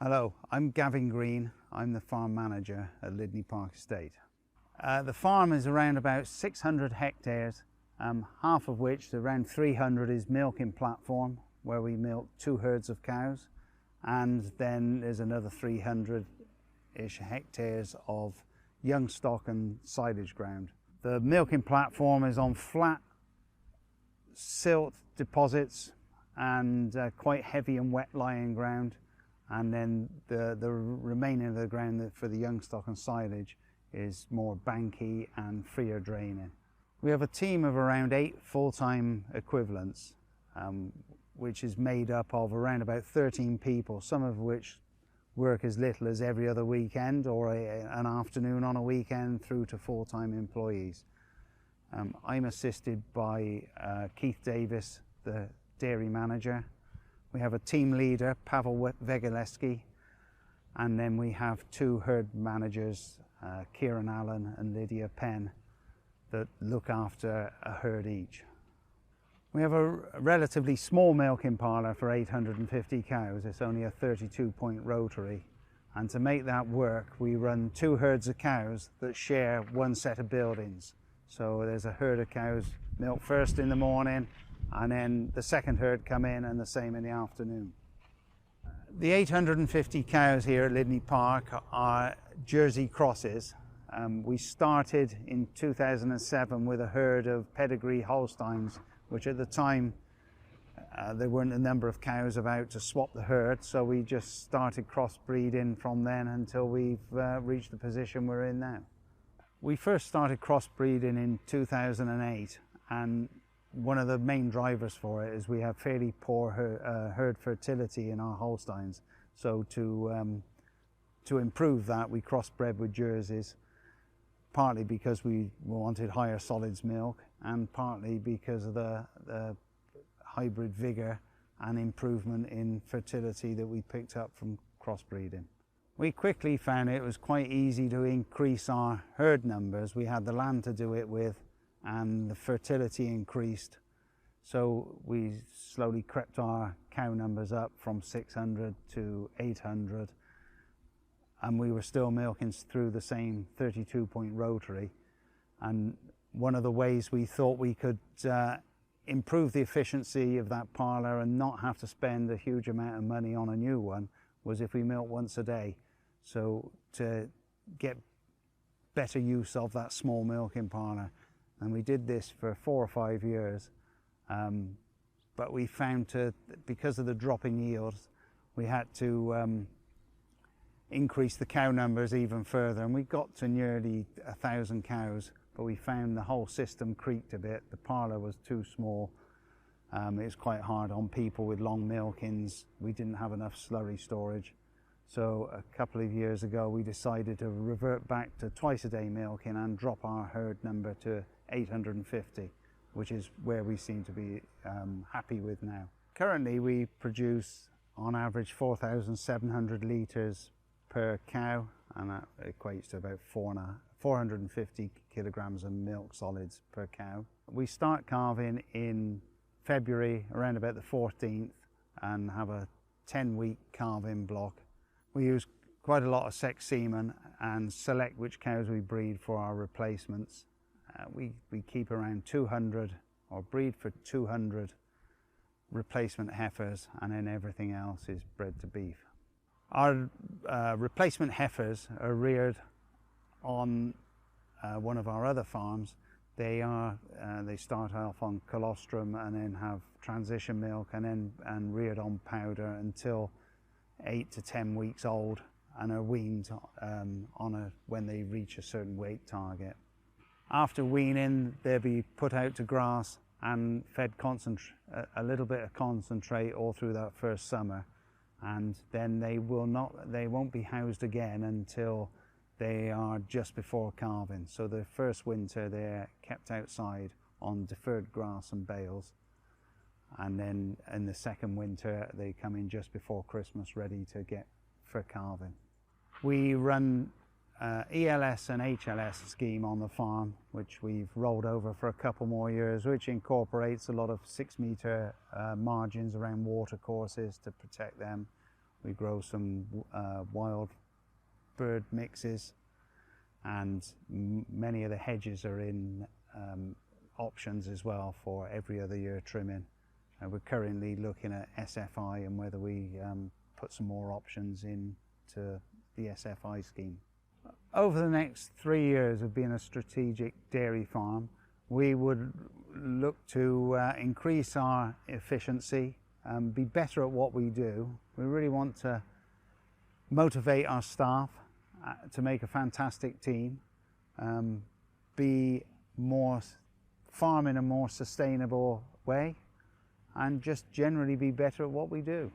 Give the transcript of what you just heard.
Hello, I'm Gavin Green. I'm the farm manager at Lydney Park Estate. The farm is around about 600 hectares, half of which, around 300, is milking platform, where we milk 2 herds of cows, and then there's another 300-ish hectares of young stock and silage ground. The milking platform is on flat silt deposits and quite heavy and wet lying ground. And then the remaining of the ground for the young stock and silage is more banky and freer draining. We have a team of around 8 full-time equivalents, which is made up of around about 13 people, some of which work as little as every other weekend or an afternoon on a weekend, through to full-time employees. I'm assisted by Keith Davis, the dairy manager. We have a team leader, Pavel Vegaleski, and then we have 2 herd managers, Kieran Allen and Lydia Penn, that look after a herd each. We have a relatively small milking parlour for 850 cows. It's only a 32-point rotary, and to make that work we run 2 herds of cows that share one set of buildings. So there's a herd of cows milked first in the morning, and then the second herd come in, and the same in the afternoon. The 850 cows here at Lydney Park are Jersey crosses. We started in 2007 with a herd of pedigree Holsteins, which at the time there weren't a number of cows about to swap the herd, so we just started crossbreeding from then until we've reached the position we're in now. We first started crossbreeding in 2008, and one of the main drivers for it is we have fairly poor herd fertility in our Holsteins. So to improve that, we crossbred with Jerseys, partly because we wanted higher solids milk, and partly because of the hybrid vigour and improvement in fertility that we picked up from crossbreeding. We quickly found it was quite easy to increase our herd numbers. We had the land to do it with, and the fertility increased, so we slowly crept our cow numbers up from 600 to 800, and we were still milking through the same 32-point rotary. And one of the ways we thought we could improve the efficiency of that parlour and not have to spend a huge amount of money on a new one was if we milked once a day. So to get better use of that small milking parlour. And we did this for 4 or 5 years, but we found because of the dropping yields, we had to increase the cow numbers even further, and we got to nearly 1,000 cows, but we found the whole system creaked a bit. The parlour was too small. It was quite hard on people with long milkings. We didn't have enough slurry storage. So a couple of years ago we decided to revert back to twice-a-day milking and drop our herd number to 850, which is where we seem to be happy with now. Currently we produce on average 4,700 litres per cow, and that equates to about 450 kilograms of milk solids per cow. We start calving in February, around about the 14th, and have a 10-week calving block. We use quite a lot of sex semen and select which cows we breed for our replacements. We keep around 200, or breed for 200 replacement heifers, and then everything else is bred to beef. Our replacement heifers are reared on one of our other farms. They start off on colostrum and then have transition milk and reared on powder until 8 to 10 weeks old, and are weaned when they reach a certain weight target. After weaning, they'll be put out to grass and fed a little bit of concentrate all through that first summer, and then they won't be housed again until they are just before calving. So the first winter they're kept outside on deferred grass and bales, and then in the second winter they come in just before Christmas, ready to get for calving. We run ELS and HLS scheme on the farm, which we've rolled over for a couple more years, which incorporates a lot of 6-metre margins around water courses to protect them. We grow some wild bird mixes, and many of the hedges are in options as well for every other year trimming. We're currently looking at SFI and whether we put some more options into the SFI scheme. Over the next 3 years of being a strategic dairy farm, we would look to increase our efficiency, be better at what we do. We really want to motivate our staff to make a fantastic team, farm in a more sustainable way, and just generally be better at what we do.